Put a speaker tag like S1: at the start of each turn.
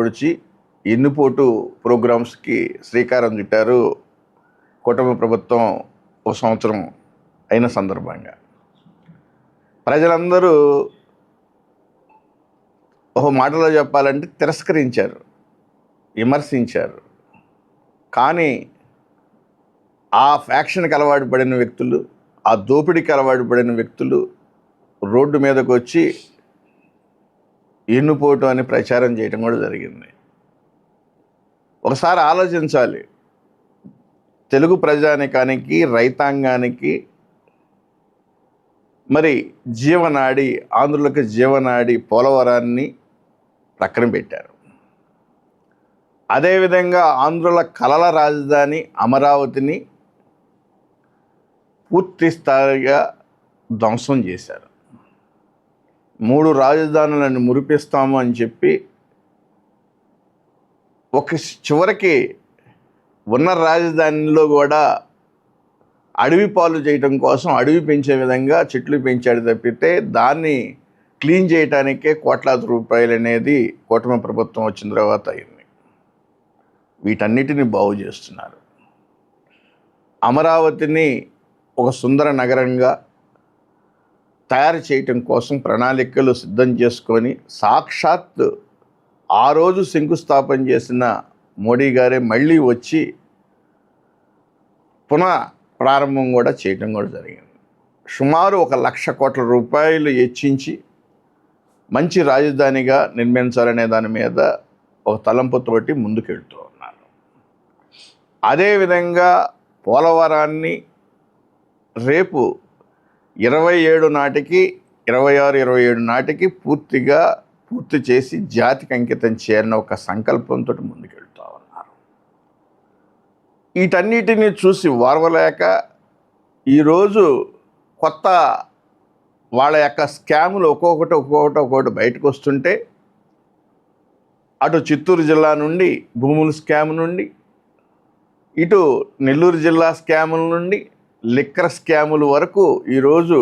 S1: పొడిచి ఎన్నుపోటు ప్రోగ్రామ్స్కి శ్రీకారం చుట్టారు కూటమి ప్రభుత్వం ఒక సంవత్సరం అయిన సందర్భంగా. ప్రజలందరూ ఒక మాటలో చెప్పాలంటే తిరస్కరించారు, విమర్శించారు. కానీ ఆ ఫ్యాక్షన్కి అలవాటు పడిన వ్యక్తులు, ఆ దోపిడీకి అలవాటు పడిన వ్యక్తులు రోడ్డు మీదకు వచ్చి ఎన్నుపోటు అని ప్రచారం చేయడం కూడా జరిగింది. ఒకసారి ఆలోచించాలి, తెలుగు ప్రజానికానికి, రైతాంగానికి మరి జీవనాడి, ఆంధ్రులకు జీవనాడి పోలవరాన్ని ప్రక్కన పెట్టారు. అదేవిధంగా ఆంధ్రుల కలల రాజధాని అమరావతిని పూర్తి స్థాయిగా ధ్వంసం చేశారు. 3 రాజధానులను మురిపిస్తాము అని చెప్పి చివరికి ఉన్న రాజధానిలో కూడా అడవి పాలు చేయటం కోసం అడవి పెంచే విధంగా చెట్లు పెంచాడు తప్పితే దాన్ని క్లీన్ చేయడానికే కోట్లాది రూపాయలు అనేది కూటమి ప్రభుత్వం వచ్చిన తర్వాత అయింది. వీటన్నిటిని బాగు చేస్తున్నారు. అమరావతిని ఒక సుందర నగరంగా తయారు చేయటం కోసం ప్రణాళికలు సిద్ధం చేసుకొని సాక్షాత్ ఆ రోజు శంకుస్థాపన చేసిన మోడీ గారే మళ్ళీ వచ్చి పునః ప్రారంభం కూడా చేయటం కూడా జరిగింది. సుమారు 1,00,000 కోట్ల రూపాయలు వెచ్చించి మంచి రాజధానిగా నిర్మించాలనే దాని మీద ఒక తలంపుతోటి ముందుకెళ్తూ ఉన్నారు. అదేవిధంగా పోలవరాన్ని రేపు 27 నాటికి 26-27 నాటికి పూర్తి చేసి జాతికి అంకితం చేయాలని ఒక సంకల్పంతో ముందుకెళ్తూ ఉన్నారు. వీటన్నిటిని చూసి వారవలేక ఈరోజు కొత్త వాళ్ళ యొక్క స్కాములు ఒక్కొక్కటి బయటకు వస్తుంటే, అటు చిత్తూరు జిల్లా నుండి భూముల స్కామ్ నుండి, ఇటు నెల్లూరు జిల్లా స్కాముల నుండి లిక్కర్ స్కాముల వరకు ఈరోజు